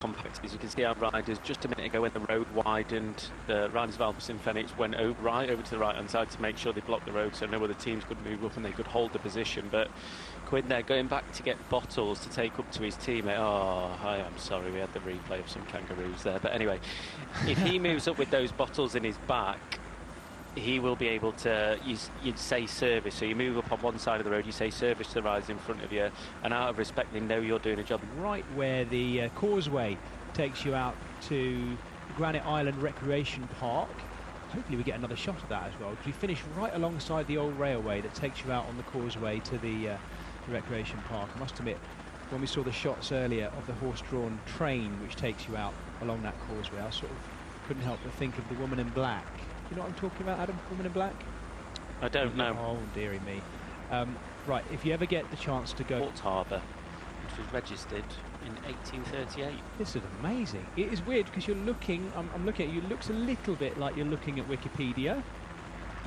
compact. As you can see, our riders just a minute ago when the road widened, the riders of Albus and Phoenix went right over to the right hand side to make sure they blocked the road so no other teams could move up and they could hold the position. But Quinn there going back to get bottles to take up to his teammate. Oh, I am sorry, we had the replay of some kangaroos there. But anyway, if he moves up with those bottles in his back, he will be able to, you'd say service, so you move up on one side of the road, you say service to the riders in front of you, and out of respect they know you're doing a job. Right where the causeway takes you out to Granite Island Recreation Park. Hopefully we get another shot of that as well, because we finish right alongside the old railway that takes you out on the causeway to the Recreation Park. I must admit, when we saw the shots earlier of the horse-drawn train which takes you out along that causeway, I sort of couldn't help but think of the woman in black. You know what I'm talking about, Adam? Woman in black? I don't know. Oh, dearie me. Right, if you ever get the chance to go... Port Harbour, which was registered in 1838. This is amazing. It is weird because you're looking... I'm looking at you. It looks a little bit like you're looking at Wikipedia.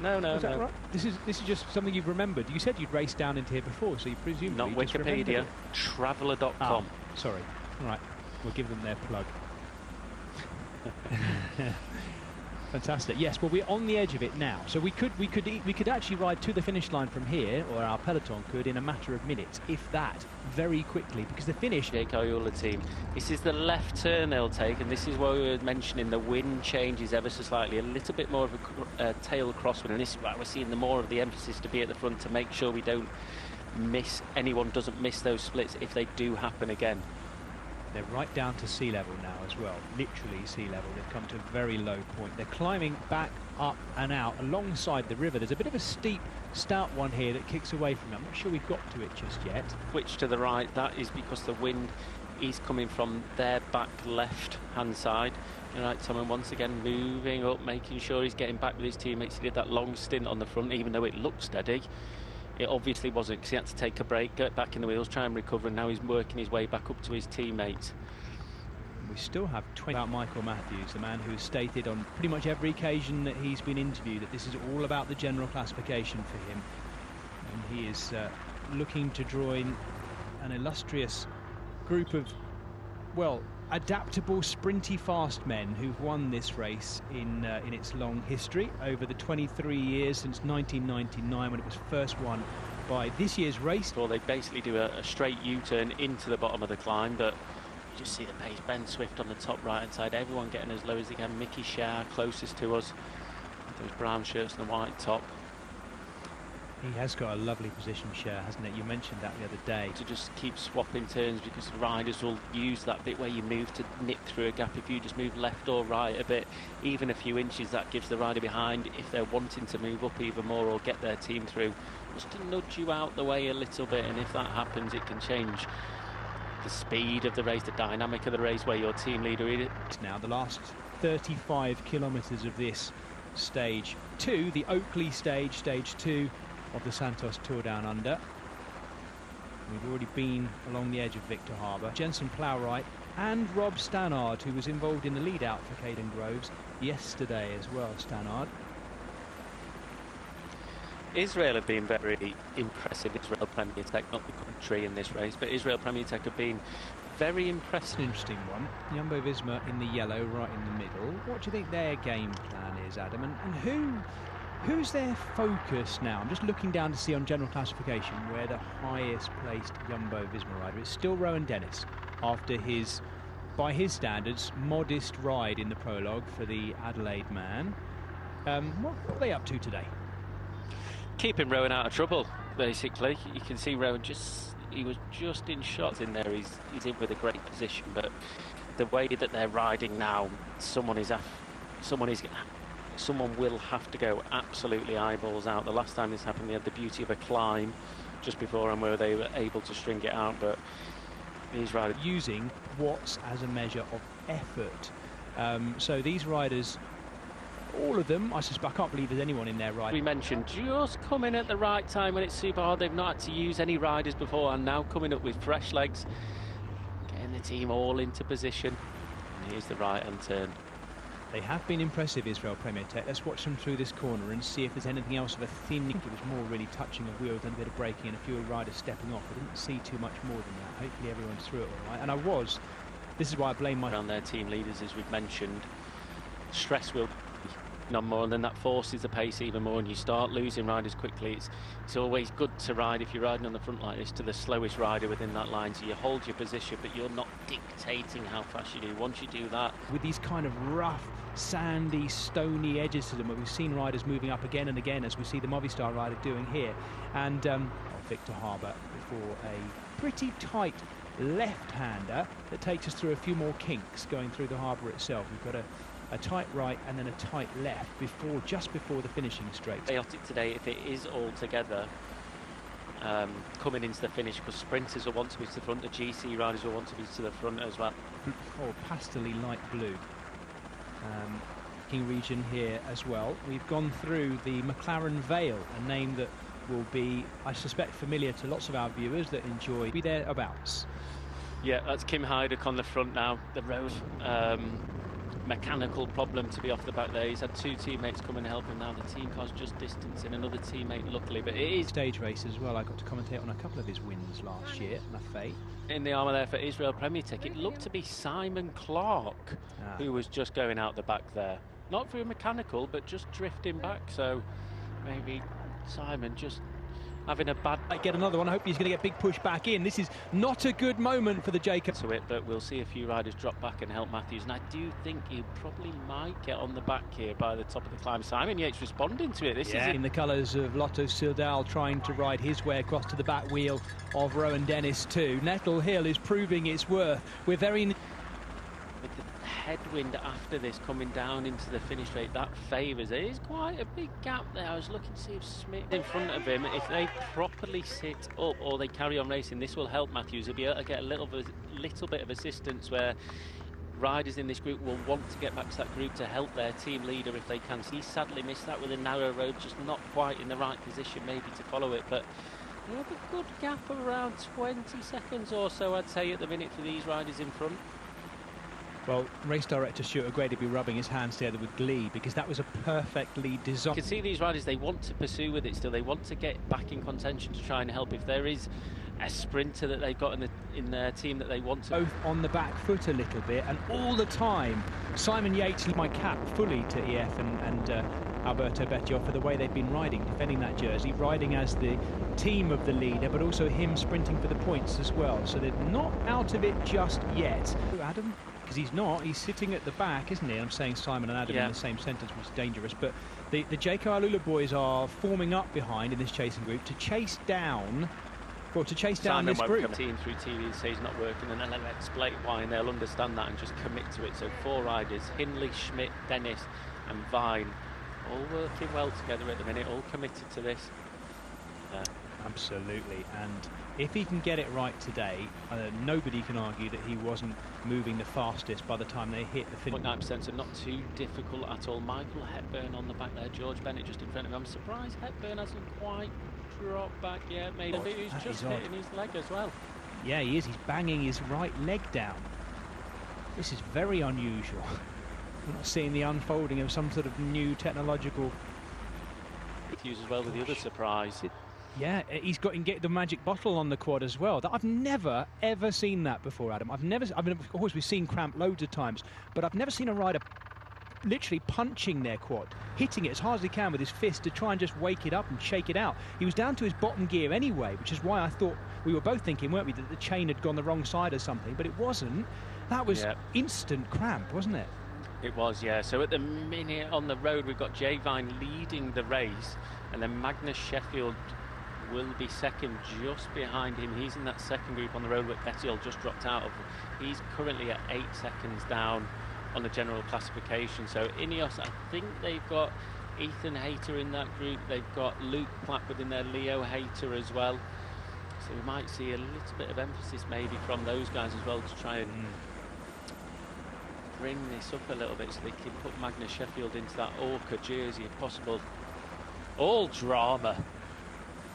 No. Is that right? This is just something you've remembered. You said you'd raced down into here before, so you presumably not Wikipedia. Traveller.com. Oh, sorry. All right, we'll give them their plug. Fantastic. Yes, well, we're on the edge of it now, so we could actually ride to the finish line from here, or our peloton could, in a matter of minutes, if that, very quickly, because the finish... Yankalilla team, this is the left turn they'll take, and this is what we were mentioning, the wind changes ever so slightly, a little bit more of a tail crosswind, and this is why we're seeing the more of the emphasis to be at the front to make sure we don't miss, anyone doesn't miss those splits if they do happen again. They're right down to sea level now as well, literally sea level. They've come to a very low point. They're climbing back up and out alongside the river. There's a bit of a steep, stout one here that kicks away from it. I'm not sure we've got to it just yet. Switch to the right, that is because the wind is coming from their back left hand side. All right, Tom, once again moving up, making sure he's getting back with his teammates. He did that long stint on the front, even though it looked steady. It obviously wasn't, because he had to take a break, get back in the wheels, try and recover, and now he's working his way back up to his teammates. We still have 20 about Michael Matthews, the man who has stated on pretty much every occasion that he's been interviewed that this is all about the general classification for him. And he is looking to join an illustrious group of, well, adaptable, sprinty, fast men who've won this race in its long history over the 23 years since 1999 when it was first won by this year's race. Well, they basically do a straight U-turn into the bottom of the climb, but you just see the pace. Ben Swift on the top right-hand side, everyone getting as low as they can. Mickey Shah closest to us, with those brown shirts and the white top. He has got a lovely position share, hasn't it? You mentioned that the other day. To just keep swapping turns, because riders will use that bit where you move to nip through a gap. If you just move left or right a bit, even a few inches, that gives the rider behind, if they're wanting to move up even more or get their team through, just to nudge you out the way a little bit. And if that happens, it can change the speed of the race, the dynamic of the race, where your team leader is. Now the last 35 kilometres of this stage 2, the Oakley stage, stage 2 of the Santos Tour Down Under. We've already been along the edge of Victor Harbour. Jensen Plowright and Rob Stannard, who was involved in the lead out for Caden Groves yesterday as well. Stannard. Israel have been very impressive. Israel Premier Tech, not the country in this race, but Israel Premier Tech have been very impressive. Interesting one. Jumbo Visma in the yellow, right in the middle. What do you think their game plan is, Adam? And who's their focus now? I'm just looking down to see on general classification where the highest placed Jumbo Visma rider is. Still Rowan Dennis, after his, by his standards, modest ride in the prologue for the Adelaide man. What are they up to today? Keeping Rowan out of trouble, basically. You can see Rowan he was just in shots in there. He's in with a great position, but the way that they're riding now, someone will have to go absolutely eyeballs out. The last time this happened, they had the beauty of a climb just before and where they were able to string it out, but these riders using watts as a measure of effort. So these riders, all of them, I suspect, I can't believe there's anyone in there right. We mentioned just coming at the right time when it's super hard. They've not had to use any riders before, and now coming up with fresh legs, getting the team all into position. And here's the right-hand turn. They have been impressive, Israel Premier Tech. Let's watch them through this corner and see if there's anything else of a thin. It was more really touching of wheels and a bit of braking and a few riders stepping off. I didn't see too much more than that. Hopefully everyone's through it all right. And I was this is why I blame my... Around their team leaders, as we've mentioned, stress will no more, and then that forces the pace even more, and you start losing riders quickly. It's always good to ride, if you're riding on the front like this, to the slowest rider within that line, so you hold your position, but you're not dictating how fast you do. Once you do that, with these kind of rough, sandy, stony edges to them, we've seen riders moving up again and again, as we see the Movistar rider doing here, and Victor Harbour before a pretty tight left-hander that takes us through a few more kinks going through the harbour itself. We've got a tight right and then a tight left just before the finishing straight. Chaotic today if it is all together coming into the finish, because sprinters will want to be to the front, the GC riders will want to be to the front as well. Oh, pastely light blue region here as well. We've gone through the McLaren Vale, a name that will be, I suspect, familiar to lots of our viewers that enjoy be thereabouts. Yeah, that's Kim Heideck on the front now. The road mechanical problem to be off the back there. He's had two teammates come and help him now. The team car's just distancing another teammate, luckily, but it is stage race as well. I got to commentate on a couple of his wins last year, Lafay. In the armour there for Israel Premier Tech, it looked to be Simon Clark who was just going out the back there. Not through mechanical, but just drifting back, so maybe Simon just having a bad... I get another one. I hope he's going to get big push back in. This is not a good moment for the Jacob. To it, but we'll see a few riders drop back and help Matthews, and I do think he probably might get on the back here by the top of the climb. Simon Yates responding to it. This is in the colours of Lotto Soudal, trying to ride his way across to the back wheel of Rowan Dennis too. Nettle Hill is proving its worth. We're very... With the headwind after this coming down into the finish straight, that favours it. Is quite a big gap there. I was looking to see if Smith in front of him, if they properly sit up or they carry on racing, this will help Matthews. He'll be able to get a little bit of assistance, where riders in this group will want to get back to that group to help their team leader if they can. So he sadly missed that with a narrow road, just not quite in the right position maybe to follow it, but we have a good gap of around 20 seconds or so, I'd say, at the minute for these riders in front. Well, race director Stuart O'Grady will be rubbing his hands together with glee, because that was a perfectly designed... You can see these riders, they want to pursue with it still. They want to get back in contention to try and help. If there is a sprinter that they've got in their team that they want to... Both on the back foot a little bit, and all the time, Simon Yates, my cap fully to EF and Alberto Bettiol for the way they've been riding, defending that jersey, riding as the team of the leader, but also him sprinting for the points as well. So they're not out of it just yet. Adam? Because he's sitting at the back, isn't he? I'm saying Simon and Adam in the same sentence, which is dangerous. But the Jayco Alula boys are forming up behind in this chasing group to chase down, Simon this group. Team through TV say he's not working, and then they'll explain why, and they'll understand that and just commit to it. So 4 riders, Hindley, Schmidt, Dennis and Vine, all working well together at the minute, all committed to this. Absolutely, and if he can get it right today, nobody can argue that he wasn't moving the fastest by the time they hit the finish. 0.9%, so not too difficult at all. Michael Hepburn on the back there, George Bennett just in front of him. I'm surprised Hepburn hasn't quite dropped back yet. Maybe he's just hitting his leg as well. Yeah, he is. He's banging his right leg down. This is very unusual. We're not seeing the unfolding of some sort of new technological... Matthews as well with the other surprise. Yeah, he's got the magic bottle on the quad as well. I've never ever seen that before, Adam. I mean, of course we've seen Cramp loads of times, but I've never seen a rider literally punching their quad, hitting it as hard as he can with his fist to try and just wake it up and shake it out. He was down to his bottom gear anyway, which is why I thought, we were both thinking, weren't we, that the chain had gone the wrong side or something, but it wasn't. That was instant cramp, wasn't it? It was, yeah. So at the minute on the road, we've got Jay Vine leading the race, and then Magnus Sheffield will be second just behind him. He's in that second group on the road, but Bettiol just dropped out of. He's currently at 8 seconds down on the general classification. So Ineos, I think they've got Ethan Hayter in that group. They've got Luke Platt within there, Leo Hayter as well. So we might see a little bit of emphasis maybe from those guys as well to try and bring this up a little bit so they can put Magnus Sheffield into that Orca jersey if possible. All drama.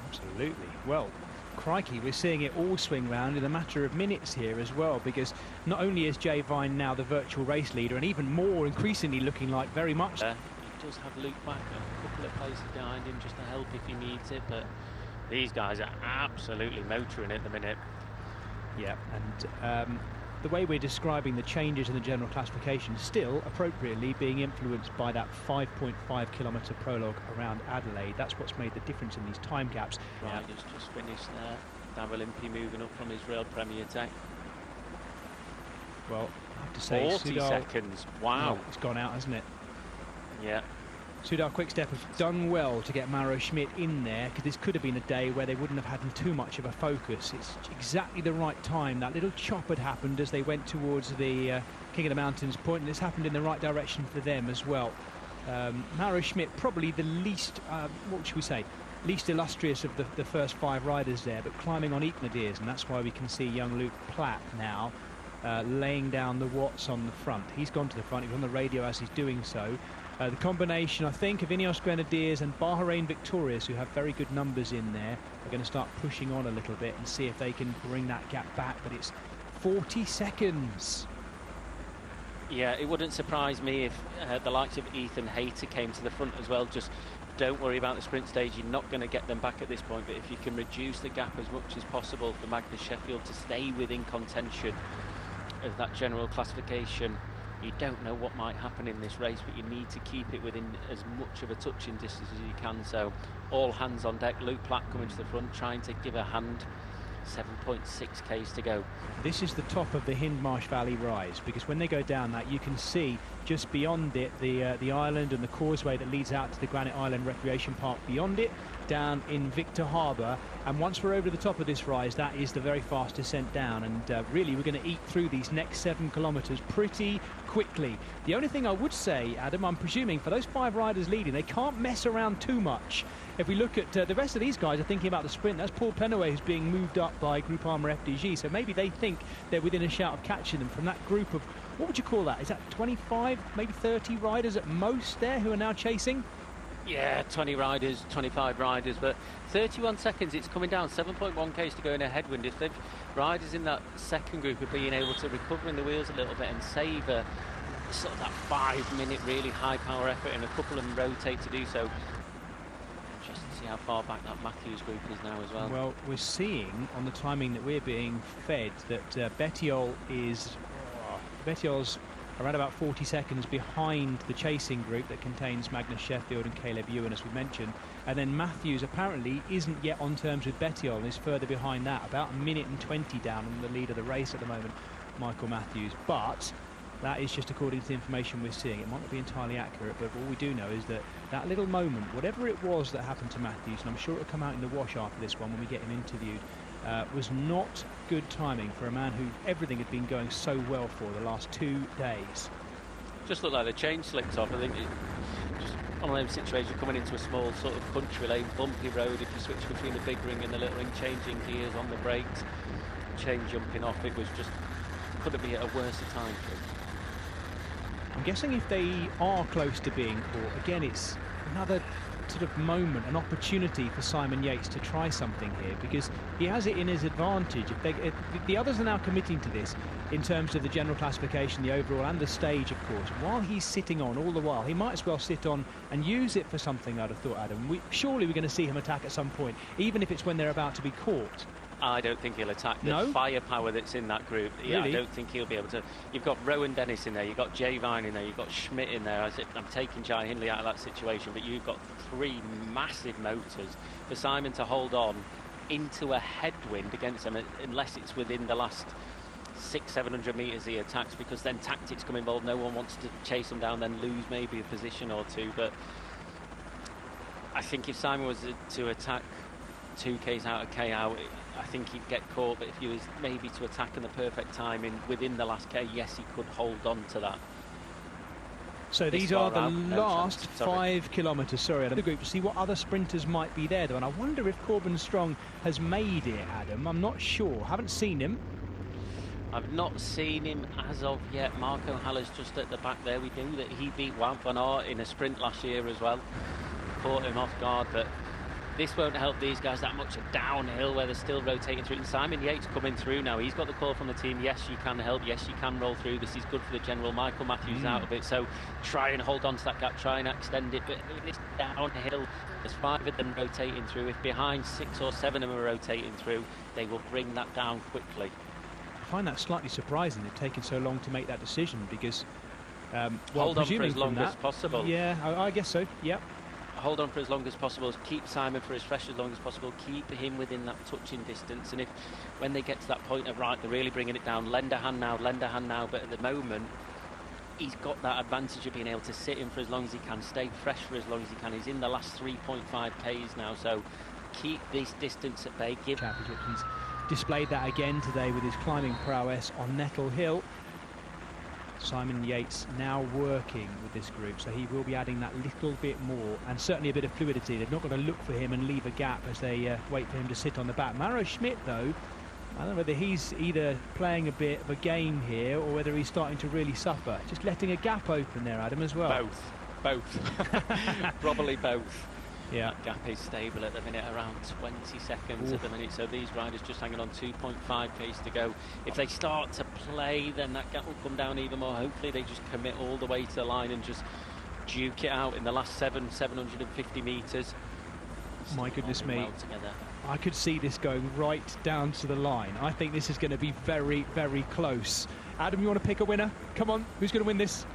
Absolutely. Well, crikey, we're seeing it all swing round in a matter of minutes here as well, because not only is Jay Vine now the virtual race leader, and even more increasingly looking like very much... He does have Luke back a couple of places behind him just to help if he needs it, but these guys are absolutely motoring at the minute. Yeah, and the way we're describing the changes in the general classification, still appropriately being influenced by that 5.5 kilometre prologue around Adelaide. That's what's made the difference in these time gaps. Riders just finished there. Darryl Impey moving up from his Rail Premier Tech. Well, I have to say, 40 seconds. Wow. It's gone out, hasn't it? Yeah. Soudal Quickstep have done well to get Mauro Schmidt in there, because this could have been a day where they wouldn't have had too much of a focus. It's exactly the right time. That little chop had happened as they went towards the King of the Mountains point, and it's happened in the right direction for them as well. Mauro Schmidt, probably the least, what should we say, least illustrious of the first 5 riders there, but climbing on equal ideas, and that's why we can see young Luke Platt now laying down the watts on the front. He's gone to the front. He's on the radio as he's doing so. The combination, I think, of Ineos Grenadiers and Bahrain Victorious, who have very good numbers in there, are going to start pushing on a little bit and see if they can bring that gap back. But it's 40 seconds. Yeah, it wouldn't surprise me if the likes of Ethan Hayter came to the front as well. Just don't worry about the sprint stage. You're not going to get them back at this point. But if you can reduce the gap as much as possible for Magnus Sheffield to stay within contention of that general classification, you don't know what might happen in this race, but you need to keep it within as much of a touching distance as you can. So all hands on deck. Luke Platt coming to the front, trying to give a hand. 7.6 k's to go. This is the top of the Hindmarsh Valley rise, because when they go down that, you can see just beyond it the island and the causeway that leads out to the Granite Island Recreation Park beyond it, down in Victor Harbour. And once we're over the top of this rise, that is the very fast descent down, and really we're going to eat through these next 7 kilometres pretty quickly. The only thing I would say, Adam, I'm presuming for those 5 riders leading, they can't mess around too much. If we look at the rest of these guys are thinking about the sprint. That's Paul Penaway, who's being moved up by Groupama FDG, so maybe they think they're within a shout of catching them from that group of, what would you call that? Is that 25, maybe 30 riders at most there who are now chasing? Yeah, 20 riders, 25 riders, but 31 seconds, it's coming down, 7.1 k's to go in a headwind. If they've riders in that second group are being able to recover in the wheels a little bit and save sort of that 5-minute really high power effort, and a couple of them rotate to do so. Just to see how far back that Matthews group is now as well. Well, we're seeing on the timing that we're being fed that Bettiol's around about 40 seconds behind the chasing group that contains Magnus Sheffield and Caleb Ewan, as we mentioned. And then Matthews apparently isn't yet on terms with Bettiol and is further behind that, about 1:20 down on the lead of the race at the moment, Michael Matthews. But that is just according to the information we're seeing. It might not be entirely accurate, but all we do know is that that little moment, whatever it was that happened to Matthews, and I'm sure it'll come out in the wash after this one when we get him interviewed, was not good timing for a man who everything had been going so well for the last 2 days. Just looked like the chain slipped off. I think just one of those situations coming into a small sort of country lane, bumpy road. If you switch between the big ring and the little ring, changing gears on the brakes, chain jumping off, it was just, couldn't be at a worse time for him. I'm guessing if they are close to being caught, again, it's another sort of moment, an opportunity for Simon Yates to try something here, because he has it in his advantage. If the others are now committing to this in terms of the general classification, the overall, and the stage, of course. While he's sitting on all the while, he might as well sit on and use it for something, I'd have thought, Adam. Surely we're going to see him attack at some point, even if it's when they're about to be caught. I don't think he'll attack the firepower that's in that group. Yeah, really? I don't think he'll be able to. You've got Rowan Dennis in there, you've got Jay Vine in there, you've got Schmidt in there. I'm taking Jai Hindley out of that situation, but you've got 3 massive motors for Simon to hold on into a headwind against them, unless it's within the last 600-700 metres he attacks, because then tactics come involved. No one wants to chase him down, then lose maybe a position or two. But I think if Simon was to attack 2 k's out of K out, I think he'd get caught. But if he was maybe to attack in the perfect timing within the last K, yes, he could hold on to that. So these are the last 5 kilometres, sorry, Adam, the group, to see what other sprinters might be there, though. And I wonder if Corbin Strong has made it, Adam. I'm not sure. Haven't seen him. I've not seen him as of yet. Marco Haller's just at the back there. We knew that he beat Wout van Aert in a sprint last year as well. Caught him off guard, but this won't help these guys that much. A downhill where they're still rotating through. And Simon Yates coming through now. He's got the call from the team. Yes, you can help. Yes, you can roll through. This is good for the general. Michael Matthews out of it. So try and hold on to that gap. Try and extend it. But this downhill, there's 5 of them rotating through. If behind 6 or 7 of them are rotating through, they will bring that down quickly. find that slightly surprising. It's taken so long to make that decision because, well, hold on for as long as possible. Yeah, I guess so. Yep. Hold on for as long as possible. Keep Simon for as fresh as long as possible. Keep him within that touching distance. And if, when they get to that point of right, they're really bringing it down. Lend a hand now. But at the moment, he's got that advantage of being able to sit in for as long as he can, stay fresh for as long as he can. He's in the last 3.5 Ks now, so keep this distance at bay. He's displayed that again today with his climbing prowess on Nettle Hill. Simon Yates now working with this group, so he will be adding that little bit more and certainly a bit of fluidity. They're not going to look for him and leave a gap as they wait for him to sit on the back. Maro Schmidt, though, I don't know whether he's either playing a bit of a game here or whether he's starting to really suffer. Just letting a gap open there, Adam, as well. Both. Probably both. Yeah. That gap is stable at the minute, around 20 seconds at the minute, so these riders just hanging on 2.5 Ks to go. If they start to play, then that gap will come down even more. Hopefully they just commit all the way to the line and just duke it out in the last 750 metres. My goodness me. Well together. I could see this going right down to the line. I think this is going to be very, very close. Adam, you want to pick a winner? Come on, who's going to win this?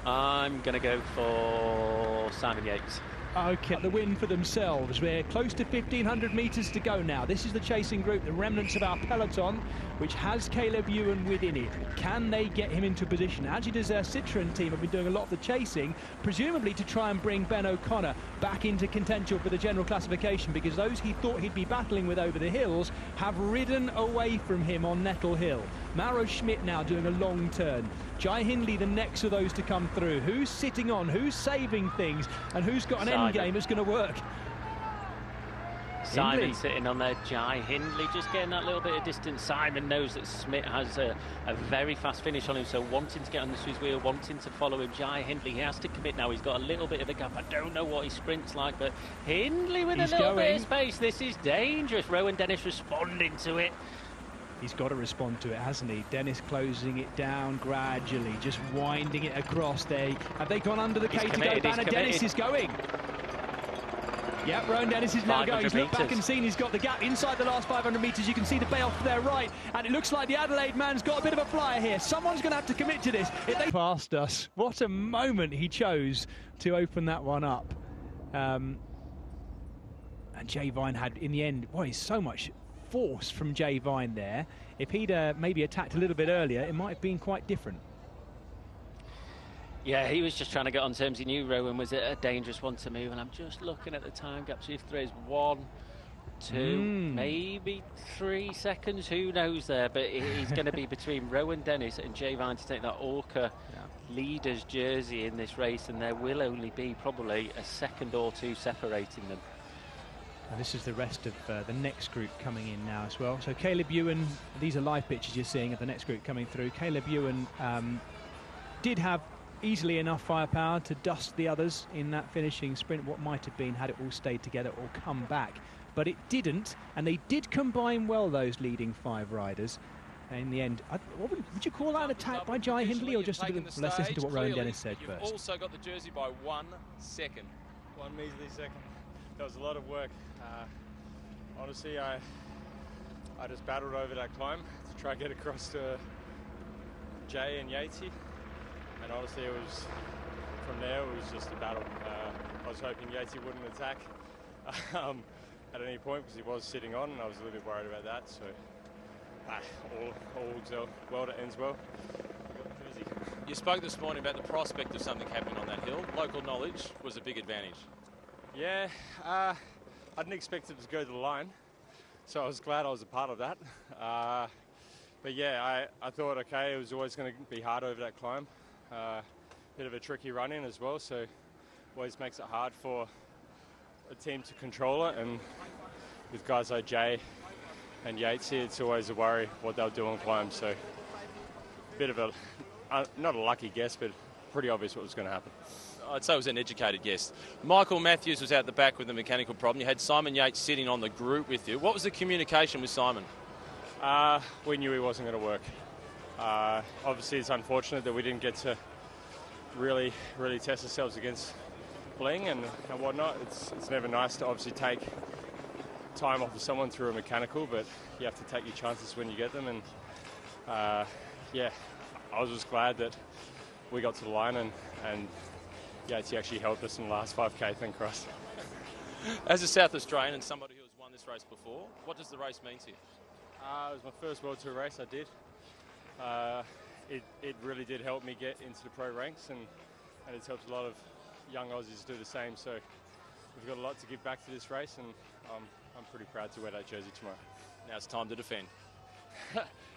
I'm going to go for Simon Yates. Okay, the win for themselves. We're close to 1,500 metres to go now. This is the chasing group, the remnants of our peloton, which has Caleb Ewan within it. Can they get him into position? Agida's Citroën team have been doing a lot of the chasing, presumably to try and bring Ben O'Connor back into contention for the general classification, because those he thought he'd be battling with over the hills have ridden away from him on Nettle Hill. Maro Schmidt now doing a long turn. Jai Hindley the next of those to come through. Who's sitting on? Who's saving things? And who's got an end game that's going to work? Simon Hindley sitting on there. Jai Hindley just getting that little bit of distance. Simon knows that Schmidt has a very fast finish on him, so wanting to get on the Swiss wheel, wanting to follow him. Jai Hindley, he has to commit now. He's got a little bit of a gap. I don't know what his sprint's like, but Hindley with a little bit of space. This is dangerous. Rowan Dennis responding to it. He's got to respond to it, hasn't he? Dennis closing it down gradually, just winding it across there. Have they gone under the K to go banner? Dennis is going. Yep, Rowan Dennis is now going. He's looked back and seen he's got the gap inside the last 500 metres. You can see the bay off to their right, and it looks like the Adelaide man's got a bit of a flyer here. Someone's going to have to commit to this. If they past us, what a moment he chose to open that one up. And Jay Vine had, in the end, boy, so much force from Jay Vine there. If he'd maybe attacked a little bit earlier, it might have been quite different. Yeah, he was just trying to get on terms. He knew Rowan was a dangerous one to move, and I'm just looking at the time gap. So if there is 1, 2, maybe 3 seconds, who knows there, but he's going to be between Rowan Dennis and Jay Vine to take that Orca leader's jersey in this race, and there will only be probably a second or two separating them. And this is the rest of the next group coming in now as well. So Caleb Ewan, these are live pictures you're seeing of the next group coming through. Caleb Ewan did have easily enough firepower to dust the others in that finishing sprint, what might have been had it all stayed together or come back. But it didn't, and they did combine well, those leading 5 riders. In the end, would you call that an attack by Jai Hindley, or just a bit of, let's listen to what Rowan Dennis said first. You've also got the jersey by 1 second. 1 measly second. That was a lot of work. Honestly, I just battled over that climb to try and get across to Jay and Yatesy. And honestly, it was, from there, it was just a battle. I was hoping Yatesy wouldn't attack at any point because he was sitting on, and I was a little bit worried about that. So all well that ends well. You spoke this morning about the prospect of something happening on that hill. Local knowledge was a big advantage. Yeah, I didn't expect it to go to the line, so I was glad I was a part of that. But yeah, I thought, okay, it was always going to be hard over that climb. Bit of a tricky run in as well, so always makes it hard for a team to control it. And with guys like Jay and Yatesy, it's always a worry what they'll do on climbs. So bit of a, not a lucky guess, but pretty obvious what was going to happen. I'd say it was an educated guess. Michael Matthews was out the back with a mechanical problem. You had Simon Yates sitting on the group with you. What was the communication with Simon? We knew he wasn't going to work. Obviously, it's unfortunate that we didn't get to really test ourselves against Bling and whatnot. It's never nice to obviously take time off of someone through a mechanical, but you have to take your chances when you get them. And yeah, I was just glad that we got to the line and Yates actually helped us in the last 5K, thank Christ. As a South Australian and somebody who has won this race before, what does the race mean to you? It was my first World Tour race I did. It really did help me get into the pro ranks, and it's helped a lot of young Aussies do the same. So we've got a lot to give back to this race, and I'm pretty proud to wear that jersey tomorrow. Now it's time to defend.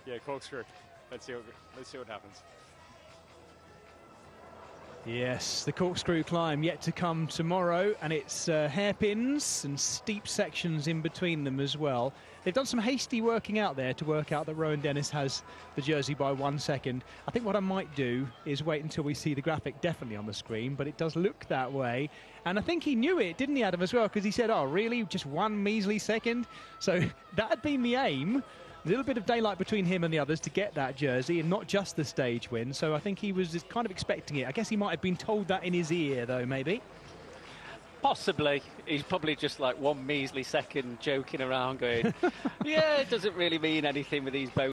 Yeah, corkscrew. Let's see what happens. Yes, the corkscrew climb yet to come tomorrow, and it's hairpins and steep sections in between them as well. They've done some hasty working out there to work out that Rowan Dennis has the jersey by 1 second. I think what I might do is wait until we see the graphic definitely on the screen, but it does look that way. And I think he knew it, didn't he, Adam, as well? Because he said, oh, really? Just 1 measly second? So that had been the aim. A little bit of daylight between him and the others to get that jersey, and not just the stage win. So I think he was just kind of expecting it. I guess he might have been told that in his ear, though, maybe. Possibly. He's probably just like 1 measly second joking around going, yeah, it doesn't really mean anything with these boats.